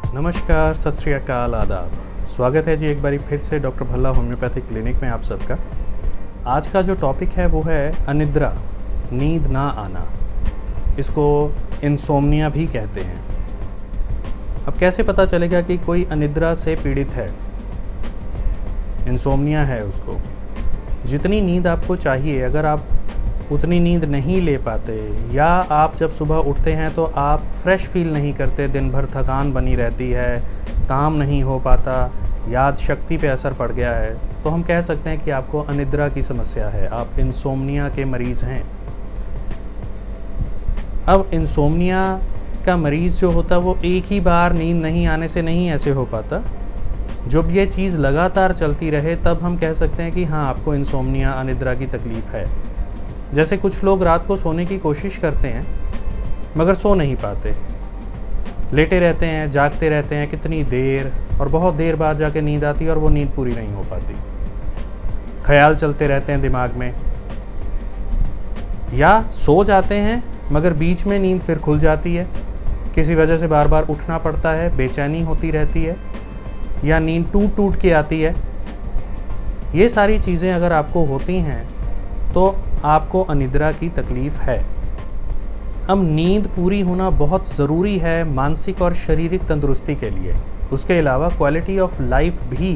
नमस्कार, सत श्री अकाल, आदाब। स्वागत है जी एक बारी फिर से डॉक्टर भल्ला होम्योपैथिक क्लिनिक में आप सबका। आज का जो टॉपिक है वो है अनिद्रा, नींद ना आना। इसको इंसोम्निया भी कहते हैं। अब कैसे पता चलेगा कि कोई अनिद्रा से पीड़ित है, इंसोम्निया है उसको? जितनी नींद आपको चाहिए, अगर आप उतनी नींद नहीं ले पाते या आप जब सुबह उठते हैं तो आप फ्रेश फील नहीं करते, दिन भर थकान बनी रहती है, काम नहीं हो पाता, याद शक्ति पे असर पड़ गया है, तो हम कह सकते हैं कि आपको अनिद्रा की समस्या है, आप इंसोम्निया के मरीज़ हैं। अब इंसोम्निया का मरीज़ जो होता है वो एक ही बार नींद नहीं आने से नहीं ऐसे हो पाता। जब ये चीज़ लगातार चलती रहे तब हम कह सकते हैं कि हाँ, आपको इंसोम्निया, अनिद्रा की तकलीफ़ है। जैसे कुछ लोग रात को सोने की कोशिश करते हैं मगर सो नहीं पाते, लेटे रहते हैं, जागते रहते हैं कितनी देर, और बहुत देर बाद जाके नींद आती है और वो नींद पूरी नहीं हो पाती। ख्याल चलते रहते हैं दिमाग में, या सो जाते हैं मगर बीच में नींद फिर खुल जाती है, किसी वजह से बार बार उठना पड़ता है, बेचैनी होती रहती है, या नींद टूट टूट के आती है। ये सारी चीज़ें अगर आपको होती हैं तो आपको अनिद्रा की तकलीफ़ है। अब नींद पूरी होना बहुत ज़रूरी है मानसिक और शारीरिक तंदुरुस्ती के लिए। उसके अलावा क्वालिटी ऑफ लाइफ भी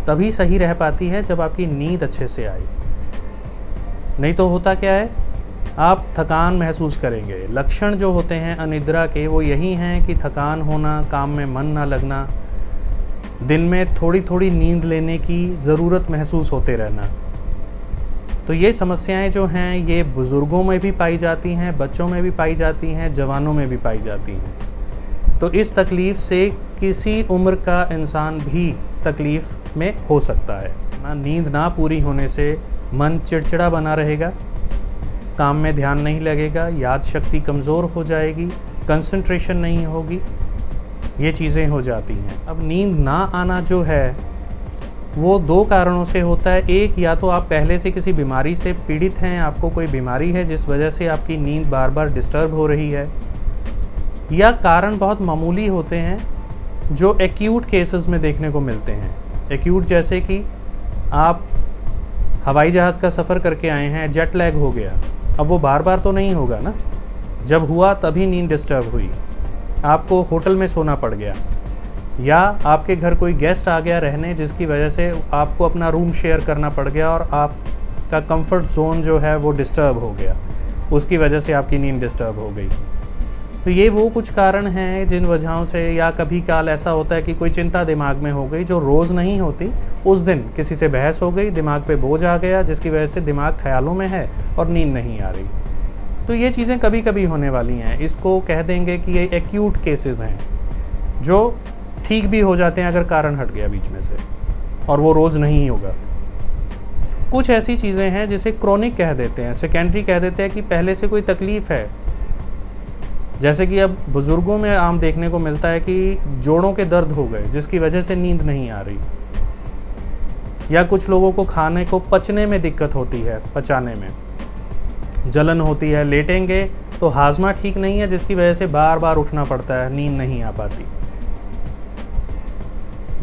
तभी सही रह पाती है जब आपकी नींद अच्छे से आए। नहीं तो होता क्या है, आप थकान महसूस करेंगे। लक्षण जो होते हैं अनिद्रा के वो यही हैं कि थकान होना, काम में मन ना लगना, दिन में थोड़ी थोड़ी नींद लेने की ज़रूरत महसूस होते रहना। तो ये समस्याएं जो हैं ये बुज़ुर्गों में भी पाई जाती हैं, बच्चों में भी पाई जाती हैं, जवानों में भी पाई जाती हैं। तो इस तकलीफ़ से किसी उम्र का इंसान भी तकलीफ़ में हो सकता है। नींद ना पूरी होने से मन चिड़चिड़ा बना रहेगा, काम में ध्यान नहीं लगेगा, याद शक्ति कमज़ोर हो जाएगी, कंसंट्रेशन नहीं होगी, ये चीज़ें हो जाती हैं। अब नींद ना आना जो है वो दो कारणों से होता है। एक, या तो आप पहले से किसी बीमारी से पीड़ित हैं, आपको कोई बीमारी है जिस वजह से आपकी नींद बार बार डिस्टर्ब हो रही है, या कारण बहुत मामूली होते हैं जो एक्यूट केसेस में देखने को मिलते हैं। एक्यूट जैसे कि आप हवाई जहाज़ का सफ़र करके आए हैं, जेट लैग हो गया, अब वो बार बार तो नहीं होगा ना, जब हुआ तभी नींद डिस्टर्ब हुई, आपको होटल में सोना पड़ गया, या आपके घर कोई गेस्ट आ गया रहने जिसकी वजह से आपको अपना रूम शेयर करना पड़ गया और आपका कंफर्ट जोन जो है वो डिस्टर्ब हो गया, उसकी वजह से आपकी नींद डिस्टर्ब हो गई। तो ये वो कुछ कारण हैं जिन वजहों से, या कभी काल ऐसा होता है कि कोई चिंता दिमाग में हो गई जो रोज़ नहीं होती, उस दिन किसी से बहस हो गई, दिमाग पे बोझ आ गया जिसकी वजह से दिमाग ख्यालों में है और नींद नहीं आ रही। तो ये चीज़ें कभी कभी होने वाली हैं। इसको कह देंगे कि ये एक्यूट केसेस हैं जो ठीक भी हो जाते हैं अगर कारण हट गया बीच में से, और वो रोज़ नहीं होगा। कुछ ऐसी चीज़ें हैं जिसे क्रोनिक कह देते हैं, सेकेंडरी कह देते हैं कि पहले से कोई तकलीफ़ है। जैसे कि अब बुज़ुर्गों में आम देखने को मिलता है कि जोड़ों के दर्द हो गए जिसकी वजह से नींद नहीं आ रही, या कुछ लोगों को खाने को पचने में दिक्कत होती है, पचाने में जलन होती है, लेटेंगे तो हाजमा ठीक नहीं है जिसकी वजह से बार बार उठना पड़ता है, नींद नहीं आ पाती।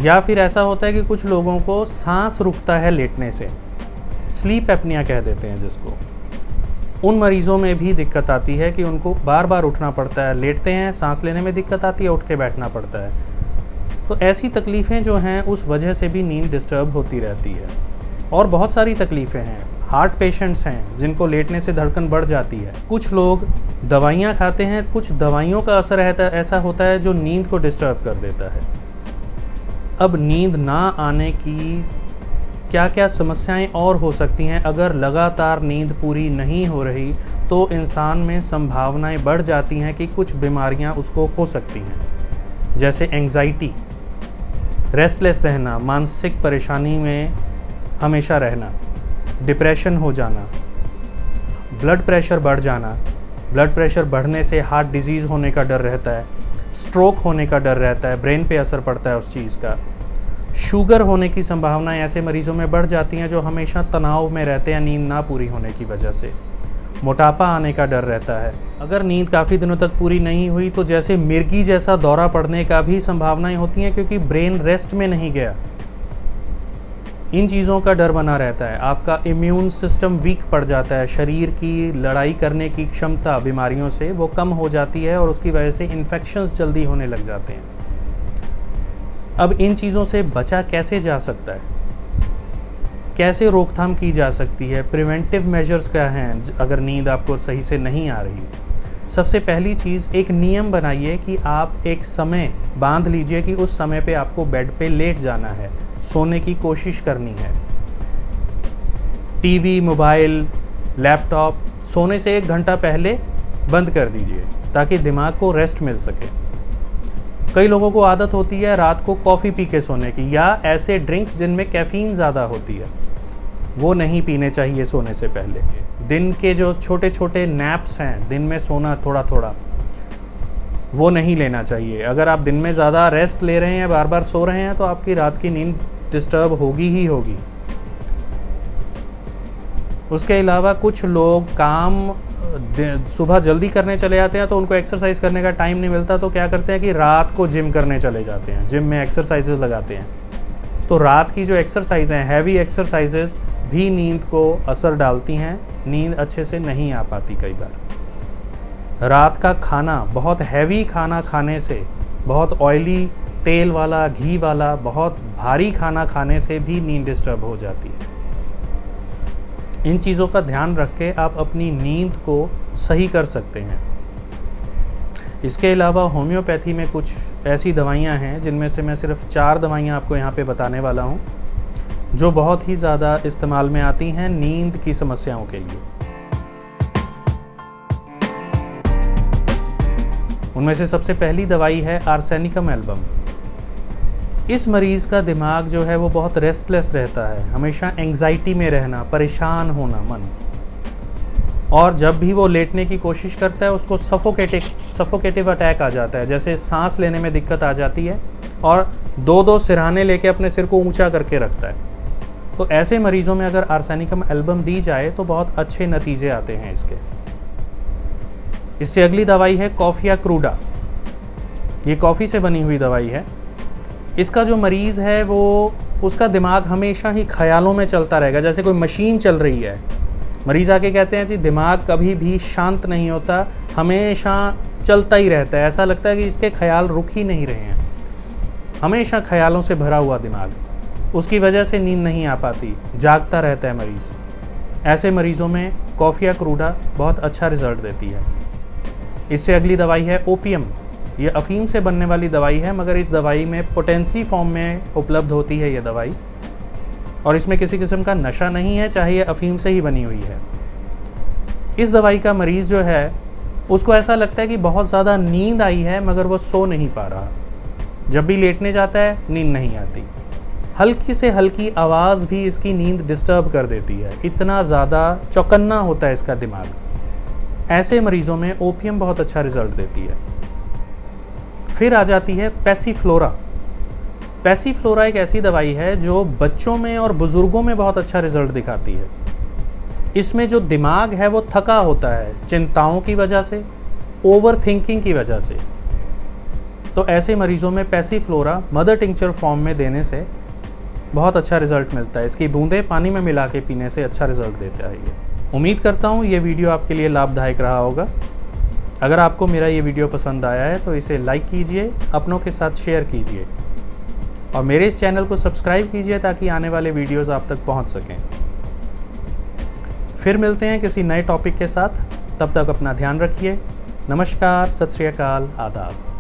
या फिर ऐसा होता है कि कुछ लोगों को सांस रुकता है लेटने से, स्लीप एपनिया कह देते हैं जिसको। उन मरीज़ों में भी दिक्कत आती है कि उनको बार बार उठना पड़ता है, लेटते हैं, सांस लेने में दिक्कत आती है, उठ के बैठना पड़ता है। तो ऐसी तकलीफ़ें जो हैं उस वजह से भी नींद डिस्टर्ब होती रहती है। और बहुत सारी तकलीफ़ें हैं। हार्ट पेशेंट्स हैं जिनको लेटने से धड़कन बढ़ जाती है। कुछ लोग दवाइयाँ खाते हैं, कुछ दवाइयों का असर ऐसा होता है जो नींद को डिस्टर्ब कर देता है। अब नींद ना आने की क्या क्या समस्याएं और हो सकती हैं? अगर लगातार नींद पूरी नहीं हो रही तो इंसान में संभावनाएं बढ़ जाती हैं कि कुछ बीमारियां उसको हो सकती हैं, जैसे एंग्जाइटी, रेस्टलेस रहना, मानसिक परेशानी में हमेशा रहना, डिप्रेशन हो जाना, ब्लड प्रेशर बढ़ जाना, ब्लड प्रेशर बढ़ने से हार्ट डिजीज़ होने का डर रहता है, स्ट्रोक होने का डर रहता है, ब्रेन पे असर पड़ता है उस चीज़ का, शुगर होने की संभावनाएं ऐसे मरीज़ों में बढ़ जाती हैं जो हमेशा तनाव में रहते हैं नींद ना पूरी होने की वजह से, मोटापा आने का डर रहता है, अगर नींद काफ़ी दिनों तक पूरी नहीं हुई तो जैसे मिर्गी जैसा दौरा पड़ने का भी संभावनाएं होती हैं, क्योंकि ब्रेन रेस्ट में नहीं गया। इन चीज़ों का डर बना रहता है। आपका इम्यून सिस्टम वीक पड़ जाता है, शरीर की लड़ाई करने की क्षमता बीमारियों से वो कम हो जाती है और उसकी वजह से इन्फेक्शंस जल्दी होने लग जाते हैं। अब इन चीज़ों से बचा कैसे जा सकता है, कैसे रोकथाम की जा सकती है, प्रिवेंटिव मेजर्स क्या हैं अगर नींद आपको सही से नहीं आ रही। सबसे पहली चीज़, एक नियम बनाइए कि आप एक समय बांध लीजिए कि उस समय पे आपको बेड पे लेट जाना है, सोने की कोशिश करनी है। टीवी, मोबाइल, लैपटॉप सोने से 1 घंटा पहले बंद कर दीजिए ताकि दिमाग को रेस्ट मिल सके। कई लोगों को आदत होती है रात को कॉफ़ी पी के सोने की, या ऐसे ड्रिंक्स जिनमें कैफ़ीन ज़्यादा होती है, वो नहीं पीने चाहिए सोने से पहले। दिन के जो छोटे छोटे नैप्स हैं, दिन में सोना थोड़ा थोड़ा, वो नहीं लेना चाहिए। अगर आप दिन में ज़्यादा रेस्ट ले रहे हैं, बार बार सो रहे हैं, तो आपकी रात की नींद डिस्टर्ब होगी ही होगी। उसके अलावा कुछ लोग काम सुबह जल्दी करने चले जाते हैं तो उनको एक्सरसाइज करने का टाइम नहीं मिलता, तो क्या करते हैं कि रात को जिम करने चले जाते हैं, जिम में एक्सरसाइजेज लगाते हैं। तो रात की जो एक्सरसाइज हैं, हैवी एक्सरसाइजेज भी नींद को असर डालती हैं, नींद अच्छे से नहीं आ पाती कई बार। रात का खाना, बहुत हैवी खाना खाने से, बहुत ऑयली, तेल वाला, घी वाला, बहुत भारी खाना खाने से भी नींद डिस्टर्ब हो जाती है। इन चीज़ों का ध्यान रख के आप अपनी नींद को सही कर सकते हैं। इसके अलावा होम्योपैथी में कुछ ऐसी दवाइयाँ हैं जिनमें से मैं सिर्फ 4 दवाइयाँ आपको यहाँ पे बताने वाला हूँ, जो बहुत ही ज़्यादा इस्तेमाल में आती हैं नींद की समस्याओं के लिए। उनमें से सबसे पहली दवाई है आर्सेनिकम एल्बम। इस मरीज़ का दिमाग जो है वो बहुत रेस्टलेस रहता है, हमेशा एंग्जाइटी में रहना, परेशान होना मन, और जब भी वो लेटने की कोशिश करता है उसको सफोकेटिव अटैक आ जाता है, जैसे सांस लेने में दिक्कत आ जाती है, और 2-2 सिरहाने लेके अपने सिर को ऊंचा करके रखता है। तो ऐसे मरीज़ों में अगर आर्सेनिकम एल्बम दी जाए तो बहुत अच्छे नतीजे आते हैं इसके। इससे अगली दवाई है कॉफिया क्रूडा। ये कॉफ़ी से बनी हुई दवाई है। इसका जो मरीज़ है वो, उसका दिमाग हमेशा ही ख्यालों में चलता रहेगा, जैसे कोई मशीन चल रही है। मरीज़ आके कहते हैं जी दिमाग कभी भी शांत नहीं होता, हमेशा चलता ही रहता है, ऐसा लगता है कि इसके ख्याल रुक ही नहीं रहे हैं, हमेशा ख्यालों से भरा हुआ दिमाग, उसकी वजह से नींद नहीं आ पाती, जागता रहता है मरीज़। ऐसे मरीज़ों में कॉफिया क्रूडा बहुत अच्छा रिजल्ट देती है। इससे अगली दवाई है ओपियम। ये अफीम से बनने वाली दवाई है, मगर इस दवाई में पोटेंसी फॉर्म में उपलब्ध होती है ये दवाई, और इसमें किसी किस्म का नशा नहीं है, चाहे ये अफीम से ही बनी हुई है। इस दवाई का मरीज़ जो है उसको ऐसा लगता है कि बहुत ज़्यादा नींद आई है, मगर वो सो नहीं पा रहा। जब भी लेटने जाता है नींद नहीं आती, हल्की से हल्की आवाज़ भी इसकी नींद डिस्टर्ब कर देती है, इतना ज़्यादा चौकन्ना होता है इसका दिमाग। ऐसे मरीज़ों में ओपियम बहुत अच्छा रिजल्ट देती है। फिर आ जाती है पैसीफ्लोरा। पैसीफ्लोरा एक ऐसी दवाई है जो बच्चों में और बुज़ुर्गों में बहुत अच्छा रिजल्ट दिखाती है। इसमें जो दिमाग है वो थका होता है चिंताओं की वजह से, ओवर थिंकिंग की वजह से। तो ऐसे मरीज़ों में पैसीफ्लोरा मदर टिंक्चर फॉर्म में देने से बहुत अच्छा रिजल्ट मिलता है। इसकी बूंदें पानी में मिला के पीने से अच्छा रिजल्ट देता है ये। उम्मीद करता हूँ ये वीडियो आपके लिए लाभदायक रहा होगा। अगर आपको मेरा ये वीडियो पसंद आया है तो इसे लाइक कीजिए, अपनों के साथ शेयर कीजिए, और मेरे इस चैनल को सब्सक्राइब कीजिए ताकि आने वाले वीडियोस आप तक पहुंच सकें। फिर मिलते हैं किसी नए टॉपिक के साथ, तब तक अपना ध्यान रखिए। नमस्कार, सत श्री अकाल, आदाब।